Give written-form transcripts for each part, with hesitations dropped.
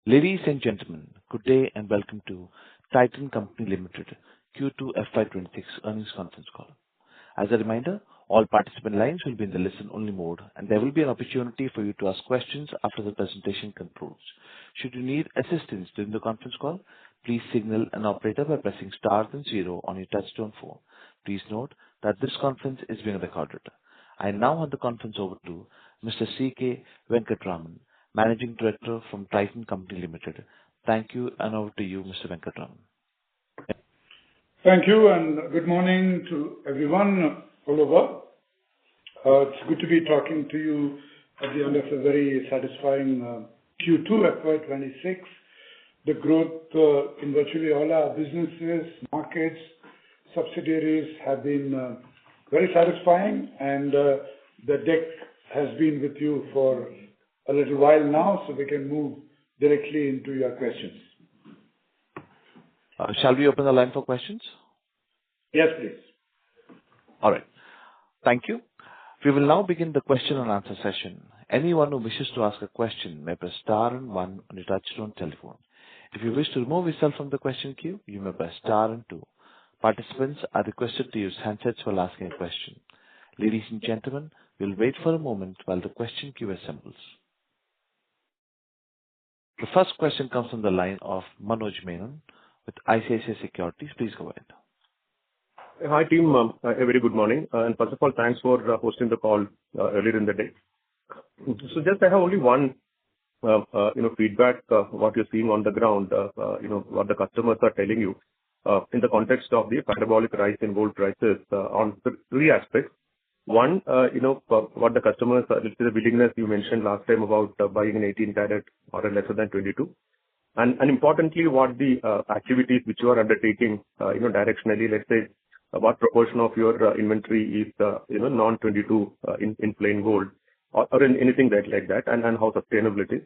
Ladies and gentlemen, good day and welcome to Titan Company Limited Q2 FY26 earnings conference call. As a reminder, all participant lines will be in the listen-only mode, and there will be an opportunity for you to ask questions after the presentation concludes. Should you need assistance during the conference call, please signal an operator by pressing star then zero on your touch-tone phone. Please note that this conference is being recorded. I now hand the conference over to Mr. C. K. Venkataraman, Managing Director from Titan Company Limited. Thank you, and over to you, Mr. Venkataraman. Thank you, and good morning to everyone all over. It's good to be talking to you at the end of a very satisfying Q2 FY26. The growth in virtually all our businesses, markets, subsidiaries have been very satisfying, and the deck has been with you for a little while now, so we can move directly into your questions. Shall we open the line for questions? Yes, please. All right. Thank you. We will now begin the question and answer session. Anyone who wishes to ask a question may press star and one on your touch-tone telephone. If you wish to remove yourself from the question queue, you may press star and two. Participants are requested to use handsets while asking a question. Ladies and gentlemen, we'll wait for a moment while the question queue assembles. The first question comes from the line of Manoj Menon with ICICI Securities. Please go ahead. Hi, team. A very good morning. And first of all, thanks for hosting the call earlier in the day. So just I have only one feedback, what you're seeing on the ground, what the customers are telling you in the context of the parabolic rise in gold prices on three aspects. One, what the customers, the willingness you mentioned last time about buying an 18 carat or a lesser than 22. And importantly, what the activities which you are undertaking, directionally, let's say, what proportion of your inventory is, non-22 in plain gold or in anything like that, and how sustainable it is.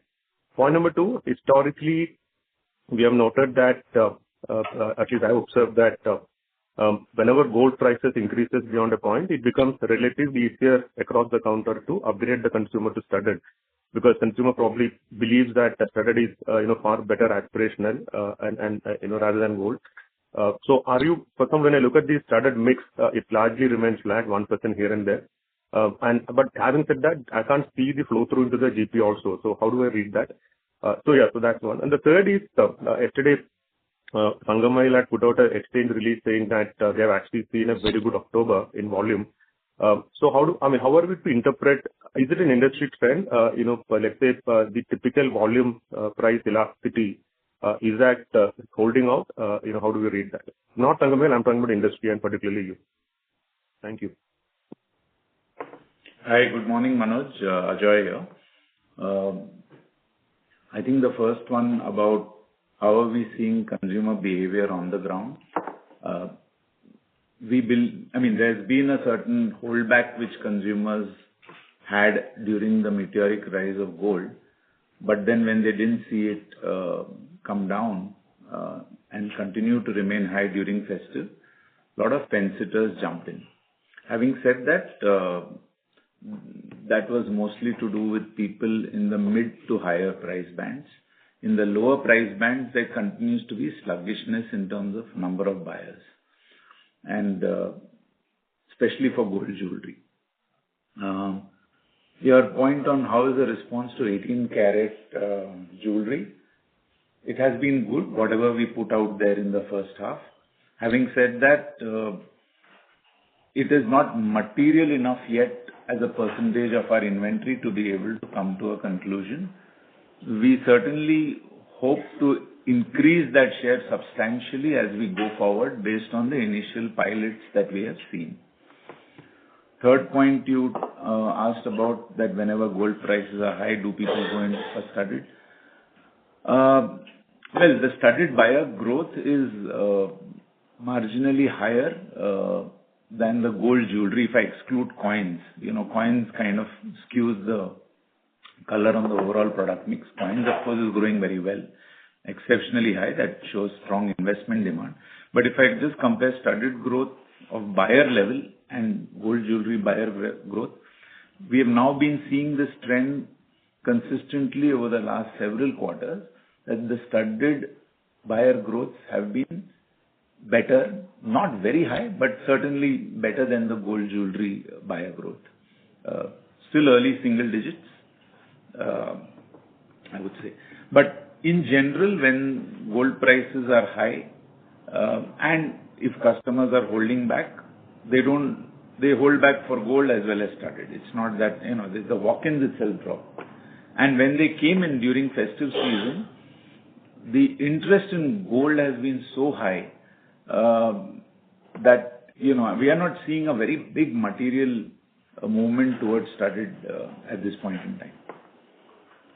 Point number two, historically, we have noted that, at least I observed that whenever gold prices increases beyond a point, it becomes relatively easier across the counter to upgrade the consumer to studded, because consumer probably believes that studded is far better aspirational and rather than gold. So when I look at the studded mix, it largely remains flat, 1% here and there. But having said that, I can't see the flow through into the GP also. So how do I read that? So that's one. And the third is yesterday, Sangam Oil had put out an exchange release saying that they have actually seen a very good October in volume. So how are we to interpret? Is it an industry trend? Let's say the typical volume price elasticity, is that holding out? How do we read that? Not Sangam Oil, I'm talking about industry and particularly you. Thank you. Hi, good morning, Manoj. Ajoy here. I think the first one about how are we seeing consumer behavior on the ground? There's been a certain holdback which consumers had during the meteoric rise of gold, but then when they didn't see it come down and continue to remain high during festive, a lot of fence-sitters jumped in. Having said that, that was mostly to do with people in the mid to higher price bands. In the lower price bands, there continues to be sluggishness in terms of number of buyers, and especially for gold jewelry. Your point on how is the response to 18 carat jewelry, it has been good, whatever we put out there in the first half. Having said that, it is not material enough yet as a percentage of our inventory to be able to come to a conclusion. We certainly hope to increase that share substantially as we go forward based on the initial pilots that we have seen. Third point you asked about, that whenever gold prices are high, do people go in for studded? The studded buyer growth is marginally higher than the gold jewelry if I exclude coins. Coins kind of skews the color on the overall product mix. Coins, of course, is growing very well, exceptionally high. That shows strong investment demand. But if I just compare studded growth of buyer level and gold jewelry buyer growth, we have now been seeing this trend consistently over the last several quarters, that the studded buyer growths have been better, not very high, but certainly better than the gold jewelry buyer growth. Still early single digits, I would say. But in general, when gold prices are high, and if customers are holding back, they hold back for gold as well as studded. It's not that, the walk-ins itself drop. And when they came in during festive season, the interest in gold has been so high that, we are not seeing a very big material movement towards studded at this point in time.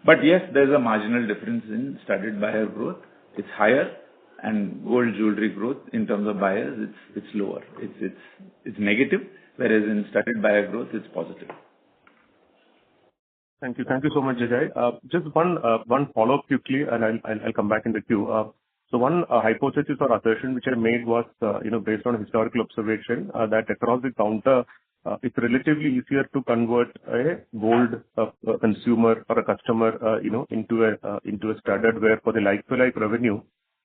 But yes, there's a marginal difference in studded buyer growth. It's higher, and gold jewelry growth in terms of buyers, it's lower. It's negative, whereas in studded buyer growth, it's positive. Thank you. Thank you so much, Jajai. Just one follow-up quickly, and I'll come back in the queue. So one hypothesis or assertion which I made was, based on historical observation, that across the counter, it's relatively easier to convert a gold consumer or a customer, into a studded, where for the like-for-like revenue,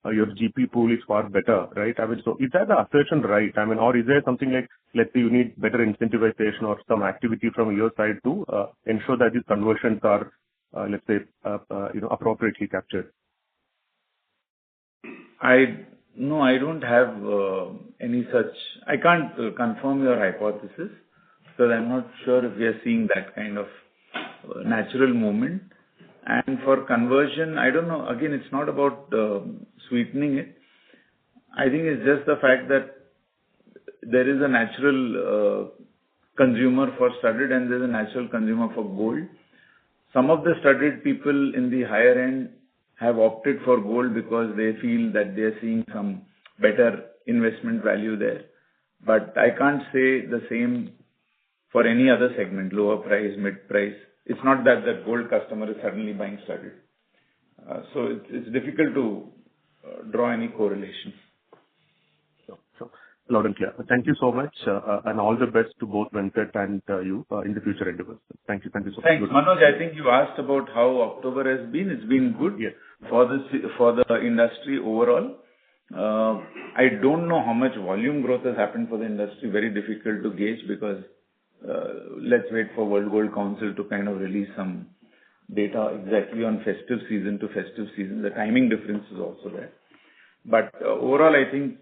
your GP pool is far better, right? I mean, so is that the assertion right? I mean, or is there something like, let's say you need better incentivization or some activity from your side to ensure that these conversions are, let's say, appropriately captured? No, I don't have any such. I can't confirm your hypothesis, because I'm not sure if we are seeing that kind of natural movement. And for conversion, I don't know. Again, it's not about sweetening it. I think it's just the fact that there is a natural consumer for studded and there's a natural consumer for gold. Some of the studded people in the higher end have opted for gold because they feel that they're seeing some better investment value there. But I can't say the same for any other segment, lower price, mid price. It's not that the gold customer is suddenly buying studded. So it's difficult to draw any correlation. Sure. Loud and clear. Thank you so much, and all the best to both Venkat and you in the future endeavors. Thank you so much. Thanks, Manoj. I think you asked about how October has been. It's been good. Yes. For the industry overall. I don't know how much volume growth has happened for the industry. Very difficult to gauge, because let's wait for World Gold Council to kind of release some data exactly on festive season to festive season. The timing difference is also there. But overall, I think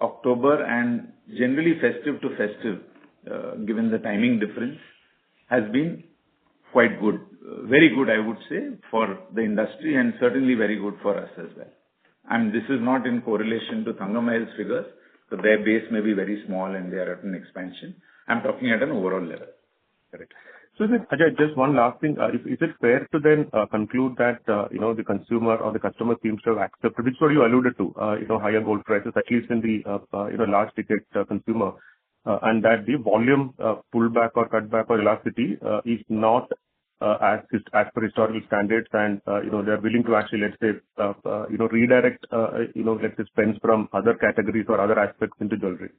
October and generally festive to festive, given the timing difference, has been quite good. Very good, I would say, for the industry, and certainly very good for us as well. And this is not in correlation to Thangamahil's figures, so their base may be very small and they are at an expansion. I'm talking at an overall level. Correct. So, Ajay, just one last thing. Is it fair to then conclude that, the consumer or the customer seems to have accepted, which is what you alluded to, higher gold prices, at least in the large ticket consumer, and that the volume pullback or cutback or elasticity is not as per historical standards, and, they're willing to actually, let's say, redirect, let's say, spends from other categories or other aspects into jewelry?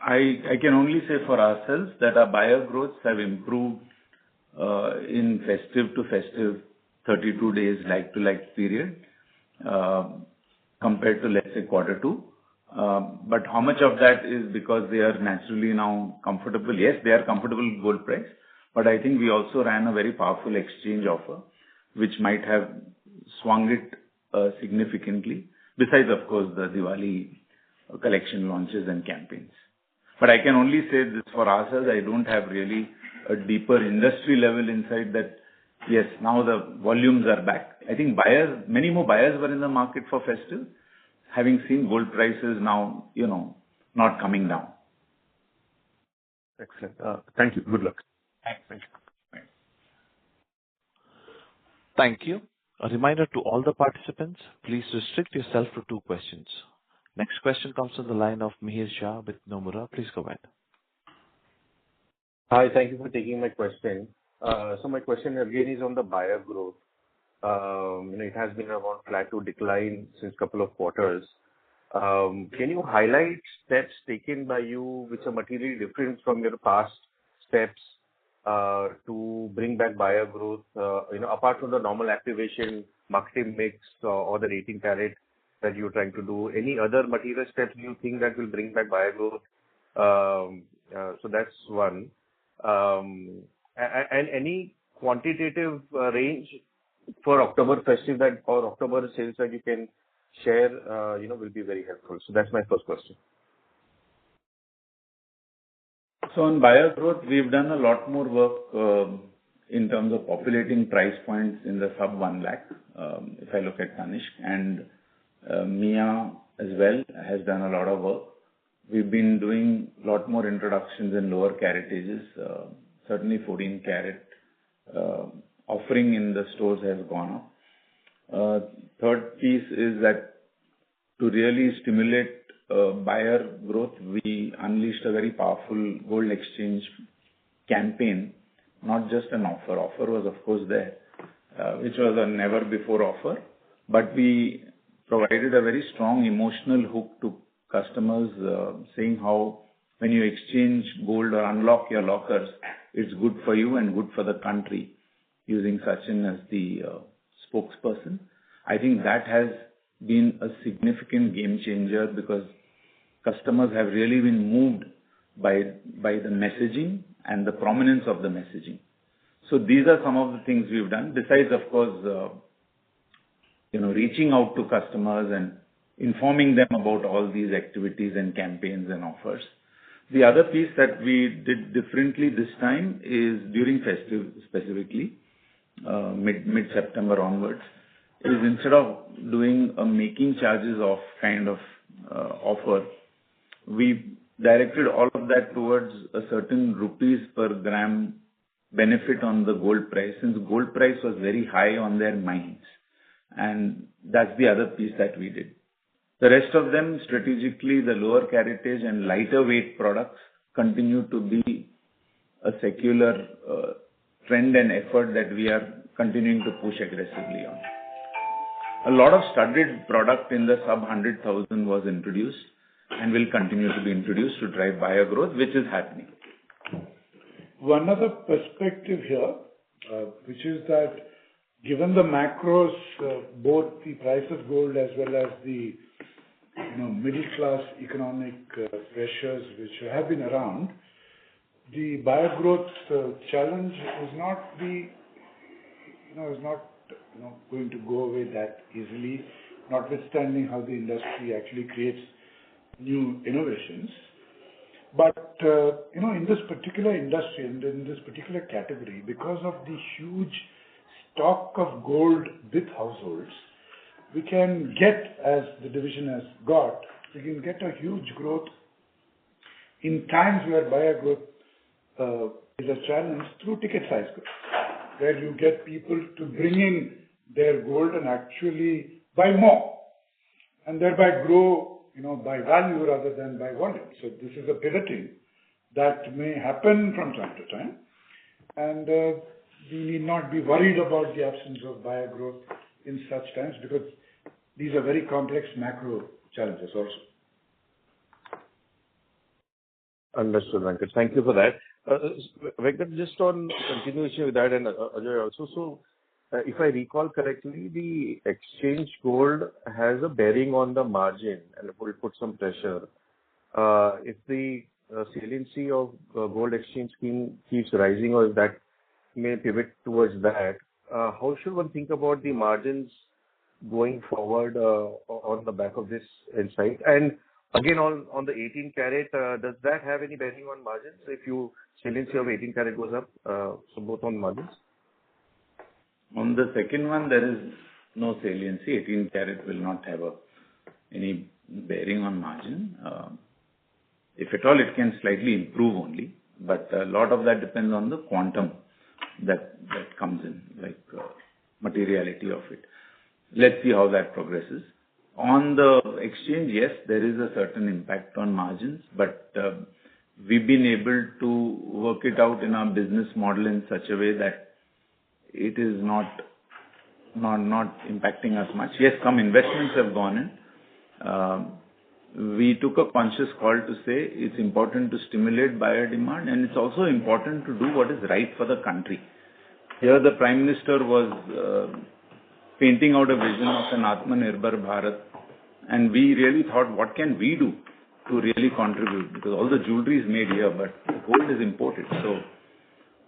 I can only say for ourselves that our buyer growths have improved in festive to festive 32 days like-to-like period compared to, let's say, quarter two. But how much of that is because they are naturally now comfortable? Yes, they are comfortable with gold price, but I think we also ran a very powerful exchange offer, which might have swung it significantly, besides, of course, the Diwali collection launches and campaigns. But I can only say this for ourselves. I don't have really a deeper industry level insight that, yes, now the volumes are back. I think many more buyers were in the market for festive, having seen gold prices now, not coming down. Excellent. Thank you. Good luck. Thanks. Thank you. A reminder to all the participants, please restrict yourself to 2 questions. Next question comes from the line of Mihir Shah with Nomura. Please go ahead. Hi, thank you for taking my question. So my question again is on the buyer growth. It has been around flat to decline since couple of quarters. Can you highlight steps taken by you which are materially different from your past steps to bring back buyer growth, apart from the normal activation, marketing mix, or the 18 carat that you're trying to do? Any other material steps do you think that will bring back buyer growth? So that's one. And any quantitative range for October festive that or October sales that you can share, will be very helpful. So that's my first question. So on buyer growth, we've done a lot more work in terms of populating price points in the sub 1 lakh. If I look at Tanishq, and Mia as well has done a lot of work. We've been doing a lot more introductions in lower caratages. Certainly 14 carat offering in the stores has gone up. Third piece is that to really stimulate buyer growth, we unleashed a very powerful gold exchange campaign, not just an offer. Offer was of course there, which was a never before offer, but we provided a very strong emotional hook to customers, saying how when you exchange gold or unlock your lockers, it's good for you and good for the country, using Sachin as the spokesperson. I think that has been a significant game changer because customers have really been moved by the messaging and the prominence of the messaging. So these are some of the things we've done. Besides, of course, reaching out to customers and informing them about all these activities and campaigns and offers. The other piece that we did differently this time is during festive specifically, mid-September onwards, is instead of doing a making charges off kind of offer, we directed all of that towards a certain rupees per gram benefit on the gold price, since gold price was very high on their minds. And that's the other piece that we did. The rest of them, strategically, the lower caratage and lighter weight products continue to be a secular trend and effort that we are continuing to push aggressively on. A lot of studded product in the sub 100,000 was introduced and will continue to be introduced to drive buyer growth, which is happening. One other perspective here, which is that given the macros, both the price of gold as well as the middle class economic pressures which have been around, the buyer growth challenge is not going to go away that easily, notwithstanding how the industry actually creates new innovations. But in this particular industry and in this particular category, because of the huge stock of gold with households, we can get, as the division has got, we can get a huge growth in times where buyer growth is a challenge through ticket size growth, where you get people to bring in their gold and actually buy more, and thereby grow, by value rather than by volume. So this is a pivoting that may happen from time to time, and we need not be worried about the absence of buyer growth in such times, because these are very complex macro challenges also. Understood, Venkat. Thank you for that. Venkat, just on continuation with that, and Ajoy also. So, if I recall correctly, the exchange gold has a bearing on the margin and it will put some pressure. If the saliency of gold exchange scheme keeps rising, or if that may pivot towards that, how should one think about the margins going forward on the back of this insight? And again, on the 18 carat, does that have any bearing on margins if you saliency of 18 carat goes up, so both on margins? On the second one, there is no saliency. 18 carat will not have any bearing on margin. If at all, it can slightly improve only, but a lot of that depends on the quantum that comes in, like materiality of it. Let's see how that progresses. On the exchange, yes, there is a certain impact on margins, but we've been able to work it out in our business model in such a way that it is not impacting us much. Yes, some investments have gone in, we took a conscious call to say it's important to stimulate buyer demand, and it's also important to do what is right for the country. Here, the Prime Minister was painting out a vision of an Atmanirbhar Bharat, and we really thought, what can we do to really contribute? Because all the jewelry is made here, but gold is imported. So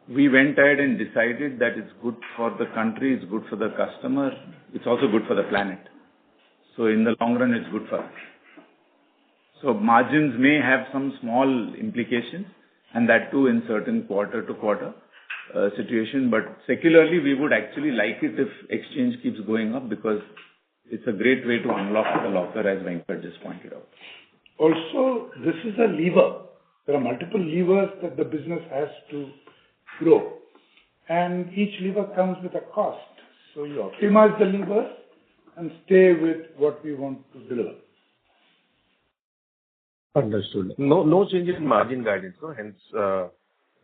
we went ahead and decided that it's good for the country, it's good for the customer, it's also good for the planet. So in the long run, it's good for us. So margins may have some small implications, and that too in certain quarter-to-quarter situation. But secularly, we would actually like it if exchange keeps going up, because it's a great way to unlock the locker, as Venkat just pointed out. Also, this is a lever. There are multiple levers that the business has to grow, and each lever comes with a cost. So you optimize the levers and stay with what we want to deliver. Understood. No change in margin guidance, no? Hence,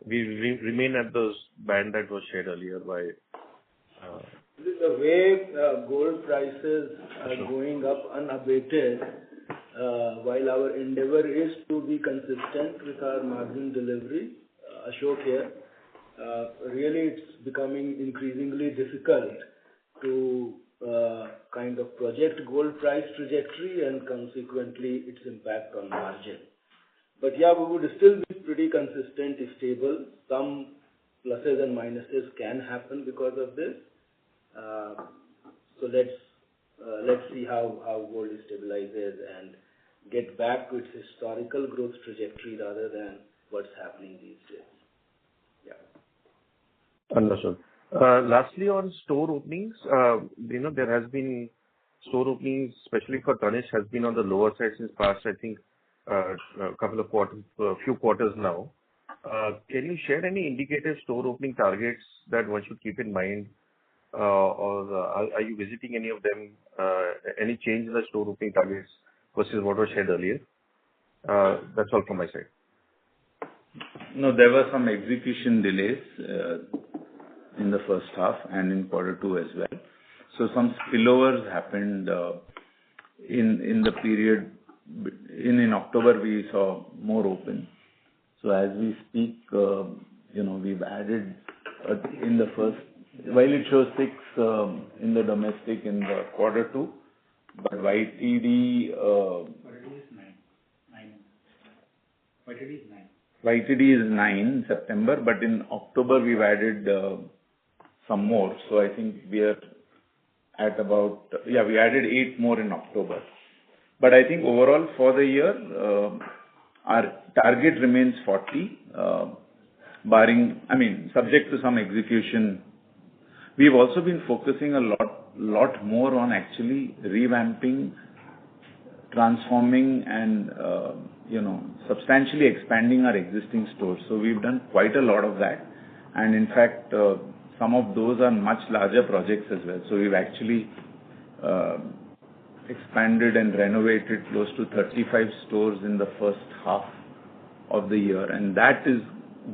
we remain at those band that was shared earlier by. The way gold prices are going up unabated, while our endeavor is to be consistent with our margin delivery, Ashok here, really it's becoming increasingly difficult to kind of project gold price trajectory and consequently its impact on margin. But yeah, we would still be pretty consistent, stable. Some pluses and minuses can happen because of this. So let's see how gold stabilizes and get back to its historical growth trajectory rather than what's happening these days. Yeah. Understood. Lastly, on store openings, there has been store openings, especially for Tanishq, has been on the lower side since past, I think, few quarters now. Can you share any indicative store opening targets that one should keep in mind, or are you visiting any of them? Any change in the store opening targets versus what was shared earlier? That's all from my side. No, there were some execution delays in the first half and in quarter two as well. So some spillovers happened in the period. In October, we saw more open. So as we speak, we've added in the first, while it shows 6 in the domestic in the quarter two, but YTD is 9 in September, but in October we've added some more. So I think we are at about, we added 8 more in October. But I think overall for the year, our target remains 40, subject to some execution. We've also been focusing a lot more on actually revamping, transforming, and substantially expanding our existing stores. So we've done quite a lot of that, and in fact, some of those are much larger projects as well. So we've actually expanded and renovated close to 35 stores in the first half of the year, and that is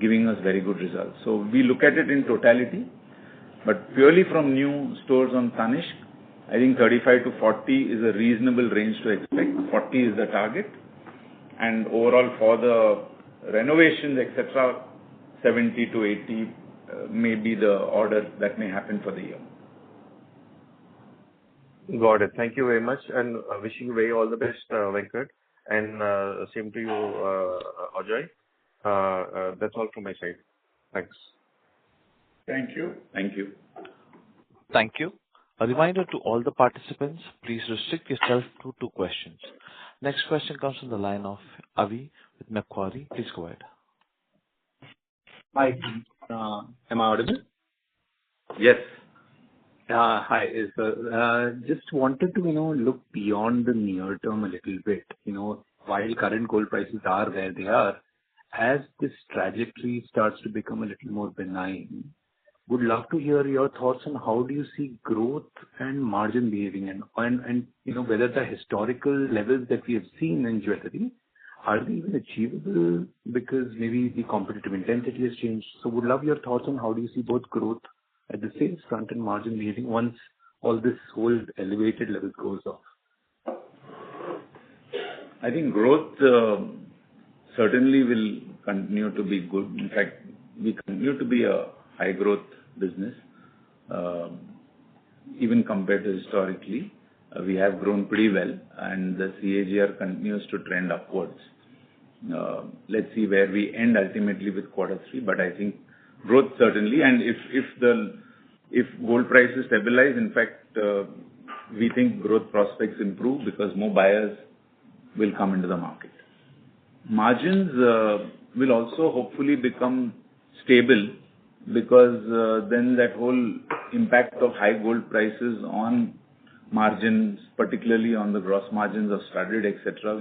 giving us very good results. So we look at it in totality, but purely from new stores on Tanishq, I think 35 to 40 is a reasonable range to expect. 40 is the target, and overall for the renovations, etc., 70 to 80 may be the order that may happen for the year. Got it. Thank you very much, and wishing you very all the best, Venkat, and same to you, Ajoy. That's all from my side. Thanks. Thank you. Thank you. Thank you. A reminder to all the participants, please restrict yourself to 2 questions. Next question comes from the line of Avi with Macquarie. Please go ahead. Hi. Am I audible? Yes. Hi. Just wanted to, look beyond the near term a little bit. While current gold prices are where they are, as this trajectory starts to become a little more benign, would love to hear your thoughts on how do you see growth and margin behaving, and whether the historical levels that we have seen in jewelry, are they even achievable because maybe the competitive intensity has changed? So would love your thoughts on how do you see both growth at the sales front and margin behaving once all this whole elevated level goes off. I think growth certainly will continue to be good. In fact, we continue to be a high growth business, even compared to historically. We have grown pretty well, and the CAGR continues to trend upwards. Let's see where we end ultimately with quarter three, but I think growth certainly, and if gold prices stabilize, in fact, we think growth prospects improve because more buyers will come into the market. Margins will also hopefully become stable because then that whole impact of high gold prices on margins, particularly on the gross margins of studded, etc.,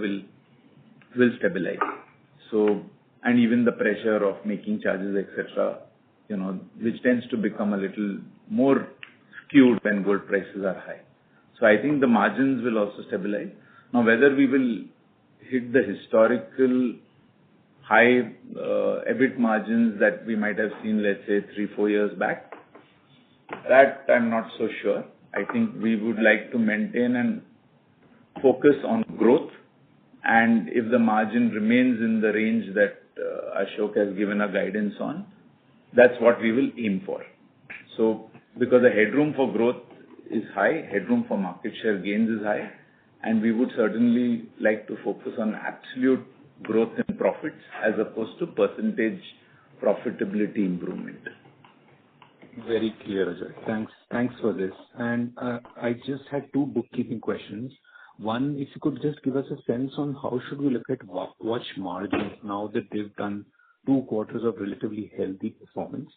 will stabilize. So, and even the pressure of making charges, etc., which tends to become a little more skewed when gold prices are high. So I think the margins will also stabilize. Now, whether we will hit the historical high EBIT margins that we might have seen, let's say, 3-4 years back, that I'm not so sure. I think we would like to maintain and focus on growth, and if the margin remains in the range that Ashok has given a guidance on, that's what we will aim for. So, because the headroom for growth is high, headroom for market share gains is high, and we would certainly like to focus on absolute growth in profits as opposed to percentage profitability improvement. Very clear, Ajoy. Thanks for this. And I just had two bookkeeping questions. One, if you could just give us a sense on how should we look at watch margins now that they've done 2 quarters of relatively healthy performance.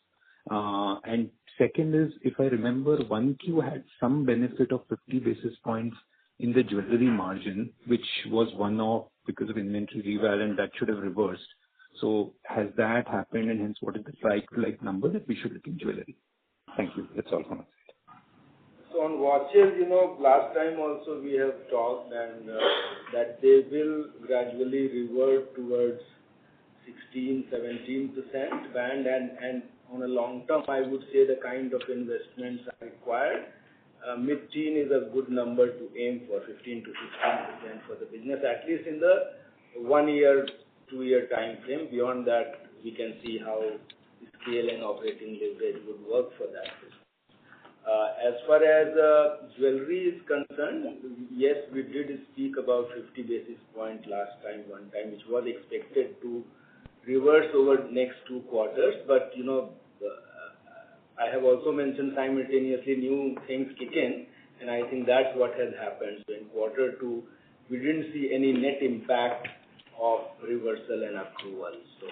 And second is, if I remember, 1Q had some benefit of 50 basis points in the jewelry margin, which was one-off because of inventory reval, and that should have reversed. So has that happened, and hence what is the like number that we should look in jewelry? Thank you. That's all from my side. So on watches, last time also we have talked and that they will gradually revert towards 16-17% band, and on a long term, I would say the kind of investments are required. Mid-teen is a good number to aim for, 15 to 16% for the business, at least in the 1 year, 2 year time frame. Beyond that, we can see how the scale and operating leverage would work for that business. As far as jewelry is concerned, yes, we did speak about 50 basis point last time, one time, which was expected to reverse over next 2 quarters. But, I have also mentioned simultaneously new things kick in, and I think that's what has happened. So in quarter 2, we didn't see any net impact of reversal and accrual. So,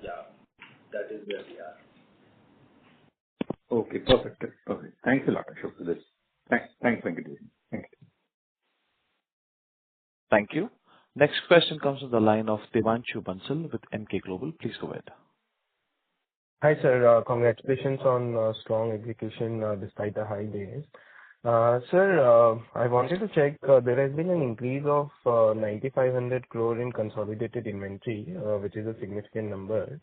yeah, that is where we are. Okay, perfect. Thanks a lot, Ashok, for this. Thanks, Venkat. Thank you. Thank you. Next question comes from the line of Devanshu Bansal with Emkay Global. Please go ahead. Hi, sir. Congratulations on strong execution despite the high days. Sir, I wanted to check, there has been an increase of 9,500 crore in consolidated inventory, which is a significant number.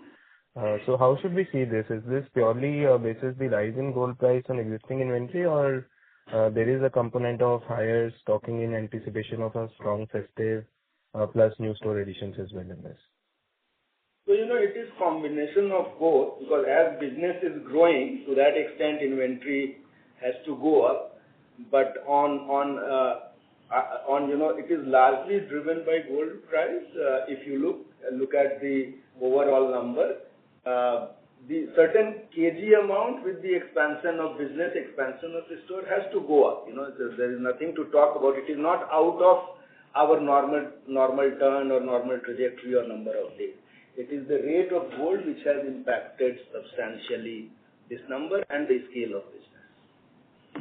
So how should we see this? Is this purely basis the rise in gold price on existing inventory, or there is a component of higher stocking in anticipation of a strong festive plus new store additions as well in this? So, it is combination of both, because as business is growing, to that extent inventory has to go up. But it is largely driven by gold price. If you look at the overall number, the certain kg amount with the expansion of business, expansion of the store has to go up. There is nothing to talk about. It is not out of our normal turn or normal trajectory or number of days. It is the rate of gold which has impacted substantially this number and the scale of business.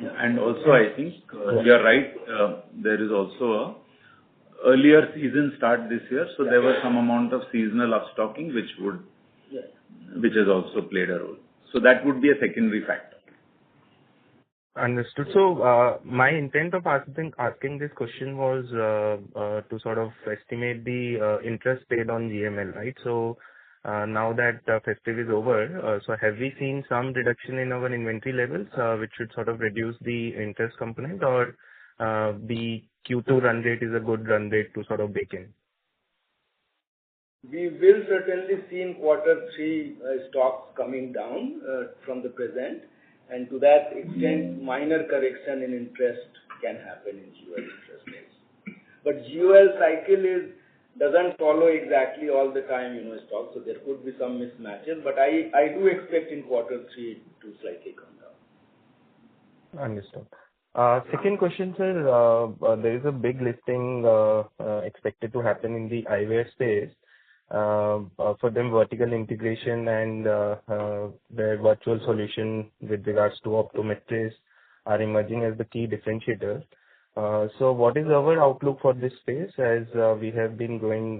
Yeah, and also I think you're right. There is also a earlier season start this year, so there was some amount of seasonal upstocking which has also played a role. So that would be a secondary factor. Understood. So my intent of asking this question was to sort of estimate the interest paid on GML, right? So now that festive is over, so have we seen some reduction in our inventory levels, which should sort of reduce the interest component, or the Q2 run rate is a good run rate to sort of bake in? We will certainly see in quarter 3 stocks coming down from the present, and to that extent, minor correction in interest can happen in GUL interest rates. But GUL cycle doesn't follow exactly all the time, stocks, so there could be some mismatches. But I do expect in quarter 3 to slightly come down. Understood. Second question, sir. There is a big listing expected to happen in the eyewear space. For them, vertical integration and their virtual solution with regards to optometrists are emerging as the key differentiators. So what is our outlook for this space, as we have been growing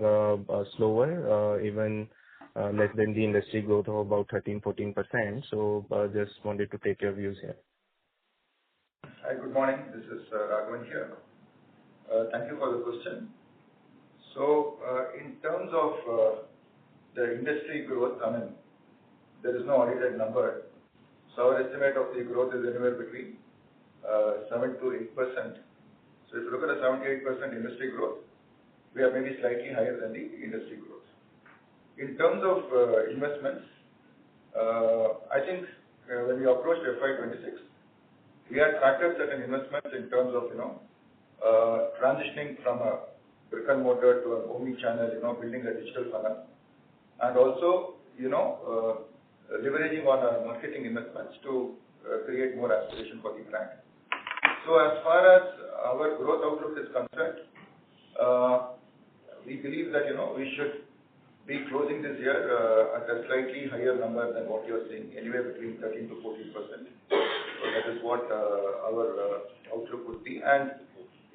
slower, even less than the industry growth of about 13-14%. So just wanted to take your views here. Hi, good morning. This is Raghavan here. Thank you for the question. So, in terms of the industry growth, there is no audited number. So our estimate of the growth is anywhere between 7 to 8%. So if you look at a 7-8% industry growth, we are maybe slightly higher than the industry growth. In terms of investments, I think when we approached FY26, we had factored certain investments in terms of transitioning from a brick and mortar to an omni-channel, building a digital funnel, and also, leveraging on our marketing investments to create more aspiration for the brand. So as far as our growth outlook is concerned, we believe that, we should be closing this year at a slightly higher number than what you are seeing, anywhere between 13 to 14%. So that is what our outlook would be. And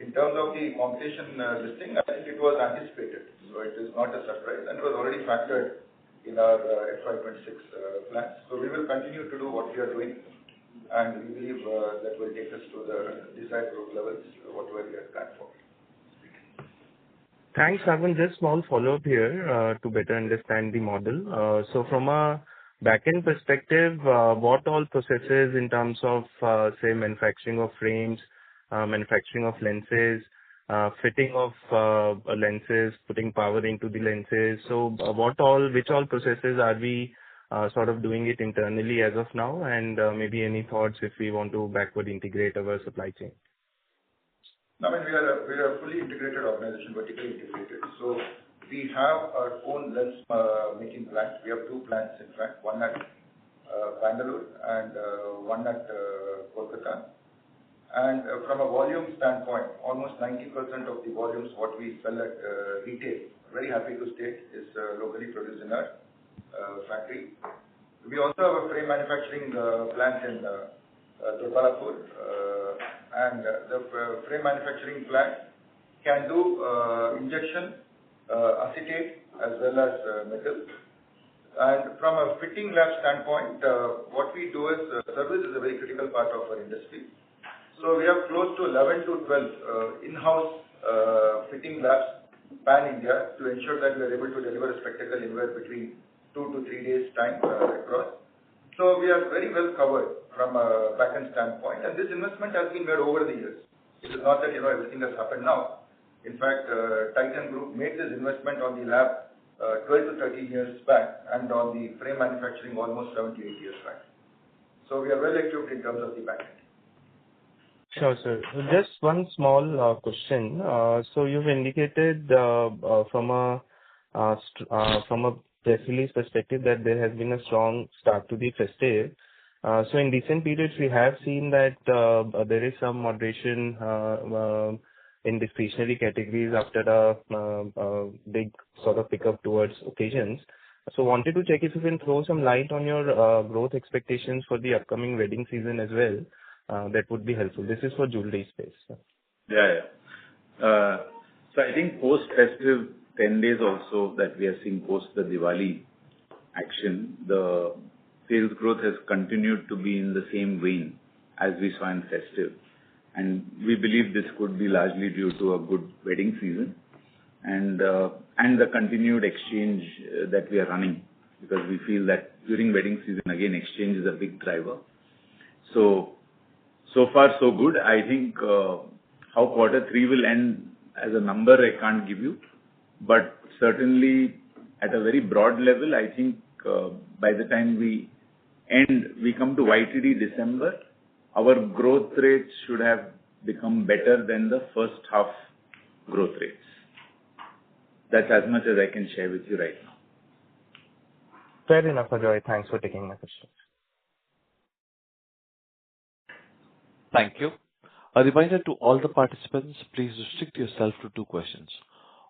in terms of the competition listing, I think it was anticipated. So it is not a surprise, and it was already factored in our FY26 plans. So we will continue to do what we are doing, and we believe that will take us to the desired growth levels, whatever we have planned for. Thanks, Raghavan. Just small follow-up here to better understand the model. So from a back-end perspective, what all processes in terms of, say, manufacturing of frames, manufacturing of lenses, fitting of lenses, putting power into the lenses. So which all processes are we sort of doing it internally as of now? And maybe any thoughts if we want to backward integrate our supply chain? We are a fully integrated organization, vertically integrated. So we have our own lens making plants. We have 2 plants, in fact, one at Bangalore and one at Kolkata. And from a volume standpoint, almost 90% of the volumes what we sell at retail, very happy to state, is locally produced in our factory. We also have a frame manufacturing plant in Doddaballapur, and the frame manufacturing plant can do injection, acetate, as well as metal. And from a fitting lab standpoint, what we do is service is a very critical part of our industry. So we have close to 11 to 12 in-house fitting labs pan-India to ensure that we are able to deliver a spectacle anywhere between 2 to 3 days time across. So we are very well covered from a back-end standpoint, and this investment has been made over the years. It is not that everything has happened now. In fact, Titan Group made this investment on the lab 12 to 13 years back, and on the frame manufacturing almost 7 to 8 years back. So we are well equipped in terms of the back-end. Sure, sir. Just one small question. So you've indicated from a press release perspective that there has been a strong start to the festive. So in recent periods, we have seen that there is some moderation in discretionary categories after a big sort of pickup towards occasions. So wanted to check if you can throw some light on your growth expectations for the upcoming wedding season as well. That would be helpful. This is for jewelry space. Yeah. So I think post-festive 10 days also that we are seeing post the Diwali action, the sales growth has continued to be in the same vein as we saw in festive. And we believe this could be largely due to a good wedding season and the continued exchange that we are running, because we feel that during wedding season, again, exchange is a big driver. So far so good. I think How quarter three will end as a number, I can't give you. But certainly at a very broad level, I think by the time we come to YTD December, our growth rates should have become better than the first half growth rates. That's as much as I can share with you right now. Fair enough, Ajoy. Thanks for taking my questions. Thank you. A reminder to all the participants, please restrict yourself to 2 questions.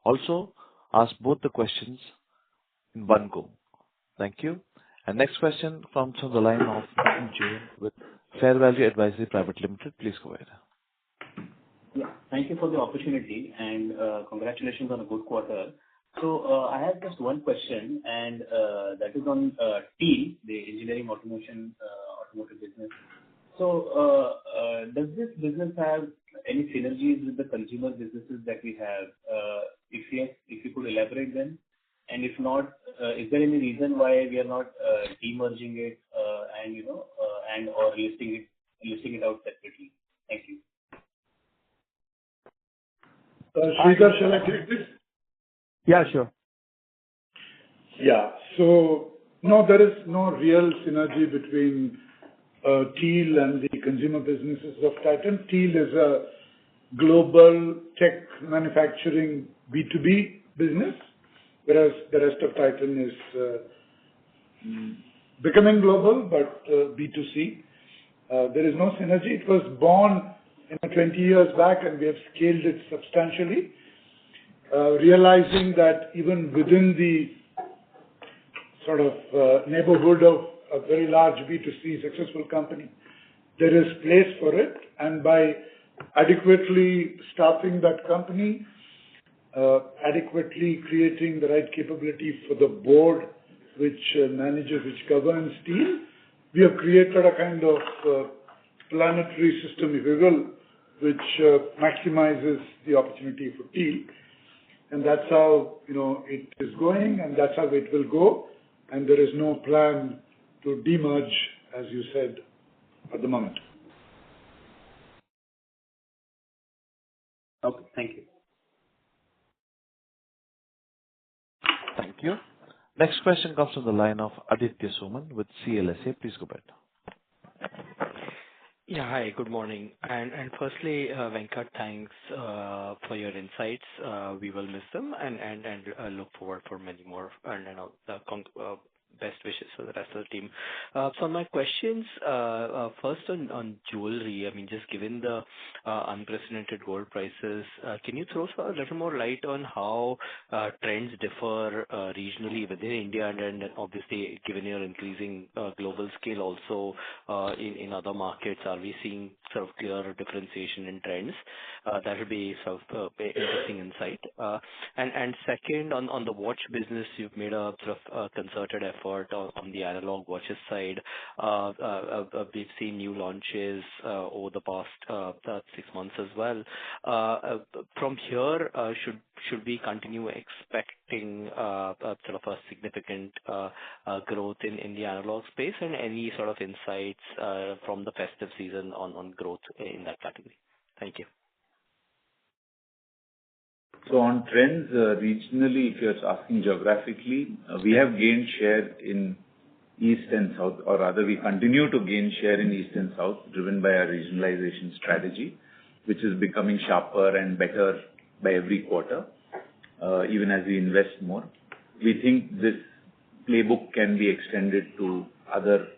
Also, ask both the questions in one go. Thank you. And next question comes from the line of Jain with Fair Value Advisory Private Limited. Please go ahead. Yeah, thank you for the opportunity and congratulations on a good quarter. So I have just one question, and that is on TEAL, the engineering automation automotive business. So does this business have any synergies with the consumer businesses that we have? If yes, if you could elaborate them. And if not, is there any reason why we are not demerging it and or listing it out separately? Thank you. Sridhar, shall I take this? Yeah, sure. Yeah. So, no, there is no real synergy between TEAL and the consumer businesses of Titan. TEAL is a global tech manufacturing B2B business, whereas the rest of Titan is becoming global, but B2C. There is no synergy. It was born 20 years back, and we have scaled it substantially, realizing that even within the sort of neighborhood of a very large B2C successful company, there is place for it. And by adequately staffing that company, adequately creating the right capability for the board which manages, which governs TEAL, we have created a kind of planetary system, if you will, which maximizes the opportunity for TEAL. And that's how it is going, and that's how it will go. And there is no plan to demerge, as you said, at the moment. Okay, thank you. Thank you. Next question comes from the line of Aditya Soman with CLSA. Please go ahead. Yeah, hi, good morning. And firstly, Venkat, thanks for your insights. We will miss them and look forward for many more and best wishes for the rest of the team. So my questions, first on jewelry. I mean, just given the unprecedented gold prices, can you throw a little more light on how trends differ regionally within India, and then obviously given your increasing global scale also in other markets, are we seeing sort of clear differentiation in trends? That would be sort of interesting insight. And second, on the watch business, you've made a sort of concerted effort on the analog watches side. We've seen new launches over the past 6 months as well. From here, should we continue expecting sort of a significant growth in the analog space, and any sort of insights from the festive season on growth in that category? Thank you. So on trends, regionally, if you're asking geographically, we have gained share in East and South, or rather we continue to gain share in East and South, driven by our regionalization strategy, which is becoming sharper and better by every quarter, even as we invest more. We think this playbook can be extended to other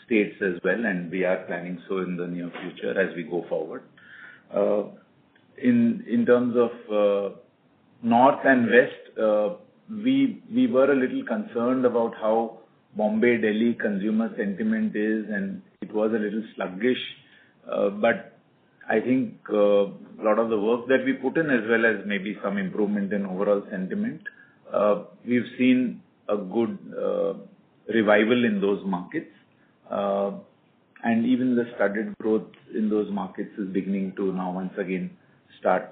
states as well, and we are planning so in the near future as we go forward. In terms of North and West, we were a little concerned about how Bombay, Delhi consumer sentiment is, and it was a little sluggish. But I think a lot of the work that we put in, as well as maybe some improvement in overall sentiment, we've seen a good revival in those markets. And even the studded growth in those markets is beginning to now once again start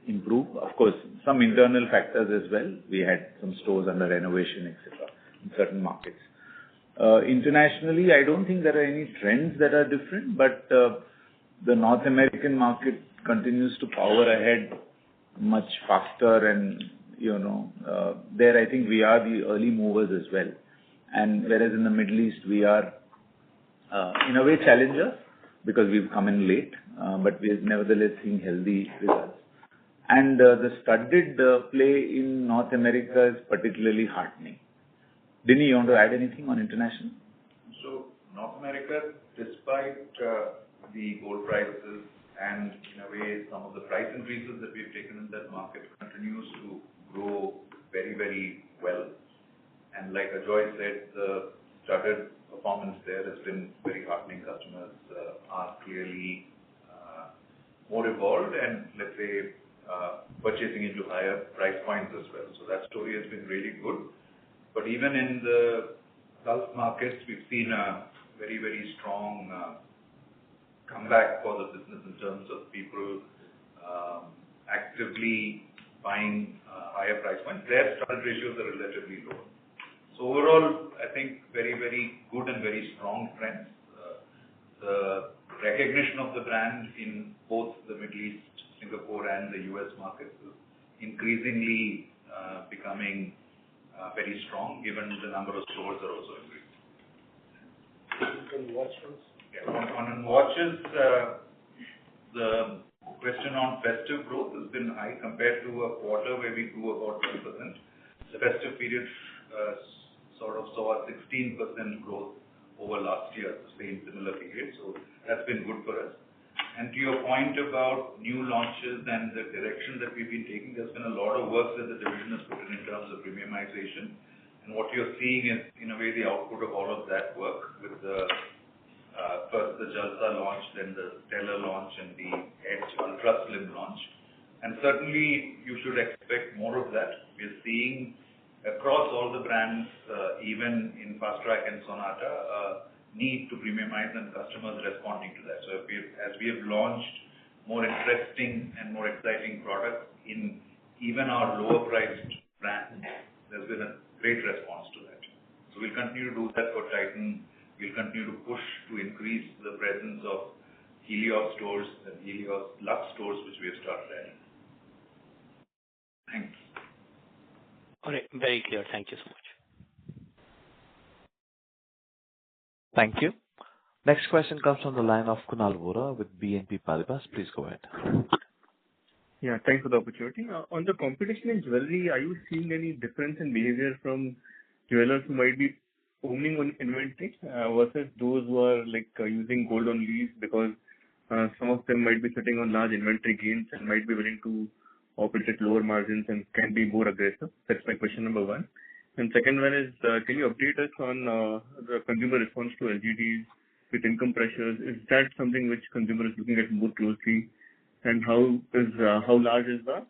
improve. Of course, some internal factors as well. We had some stores under renovation, etc., in certain markets. Internationally, I don't think there are any trends that are different, but the North American market continues to power ahead much faster, and there I think we are the early movers as well. And whereas in the Middle East we are in a way challengers because we've come in late, but we are nevertheless seeing healthy results. And the studded play in North America is particularly heartening. Dini, you want to add anything on international? So North America, despite the gold prices and in a way some of the price increases that we've taken in that market, continues to grow very, very well. And like Ajoy said, the studded performance there has been very heartening. Customers are clearly more evolved and, let's say, purchasing into higher price points as well. So that story has been really good. But even in the Gulf markets, we've seen a very, very strong comeback for the business in terms of people actively buying higher price points. Their studded ratios are relatively low. So overall, I think very, very good and very strong trends. The recognition of the brand in both the Middle East, Singapore and the US markets is increasingly becoming very strong, given the number of stores are also increasing. Yeah, on watches, the question on festive growth has been high compared to a quarter where we grew about 12%. The festive period sort of saw a 16% growth over last year, the same similar period. So that's been good for us. And to your point about new launches and the direction that we've been taking, there's been a lot of work that the division has put in terms of premiumization. And what you're seeing is, in a way, the output of all of that work with the first the Jalsa launch, then the Stellar launch, and the Edge Ultra Slim launch. And certainly, you should expect more of that. We're seeing across all the brands, even in Fast Track and Sonata, need to premiumize and customers responding to that. So as we have launched more interesting and more exciting products in even our lower priced brands, there's been a great response to that. So we'll continue to do that for Titan. We'll continue to push to increase the presence of Helios stores and Helios Lux stores, which we have started adding. Thanks. All right, very clear. Thank you so much. Thank you. Next question comes from the line of Kunal Vora with BNP Paribas. Please go ahead. Yeah, thanks for the opportunity. On the competition in jewelry, are you seeing any difference in behavior from jewelers who might be owning on inventory versus those who are using gold on lease, because some of them might be sitting on large inventory gains and might be willing to operate at lower margins and can be more aggressive? That's my question number one. And second one is, can you update us on the consumer response to LGDs with income pressures? Is that something which consumer is looking at more closely? And how large is the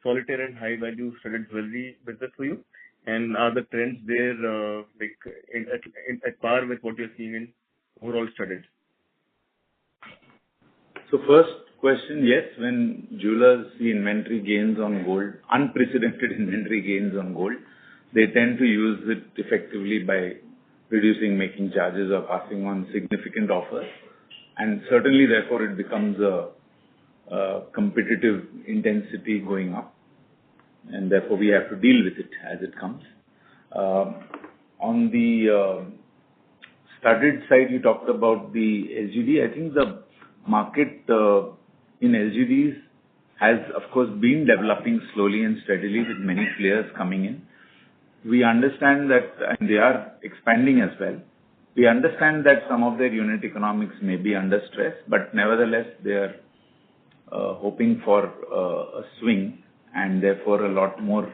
solitaire and high value studded jewelry business for you? And are the trends there at par with what you're seeing in overall studded? So first question, yes, when jewelers see inventory gains on gold, unprecedented inventory gains on gold, they tend to use it effectively by reducing making charges or passing on significant offers. And certainly, therefore, it becomes a competitive intensity going up. And therefore, we have to deal with it as it comes. On the studded side, you talked about the LGD. I think the market in LGDs has, of course, been developing slowly and steadily with many players coming in. We understand that, and they are expanding as well. We understand that some of their unit economics may be under stress, but nevertheless, they are hoping for a swing, and therefore a lot more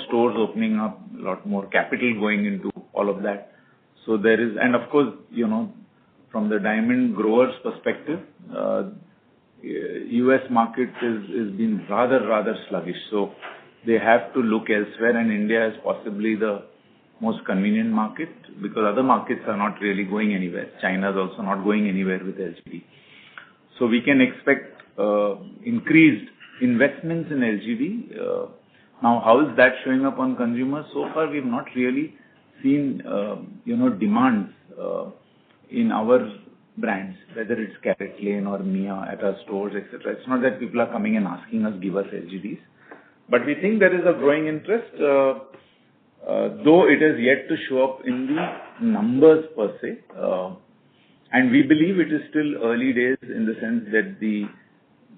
stores opening up, a lot more capital going into all of that. So there is, and of course, from the diamond growers' perspective, US market is been rather sluggish. So they have to look elsewhere, and India is possibly the most convenient market because other markets are not really going anywhere. China is also not going anywhere with LGD. So we can expect increased investments in LGD. Now, how is that showing up on consumers? So far, we've not really seen, demands in our brands, whether it's CaratLane or Mia at our stores, etc. It's not that people are coming and asking us, give us LGDs. But we think there is a growing interest, though it has yet to show up in the numbers per se. And we believe it is still early days in the sense that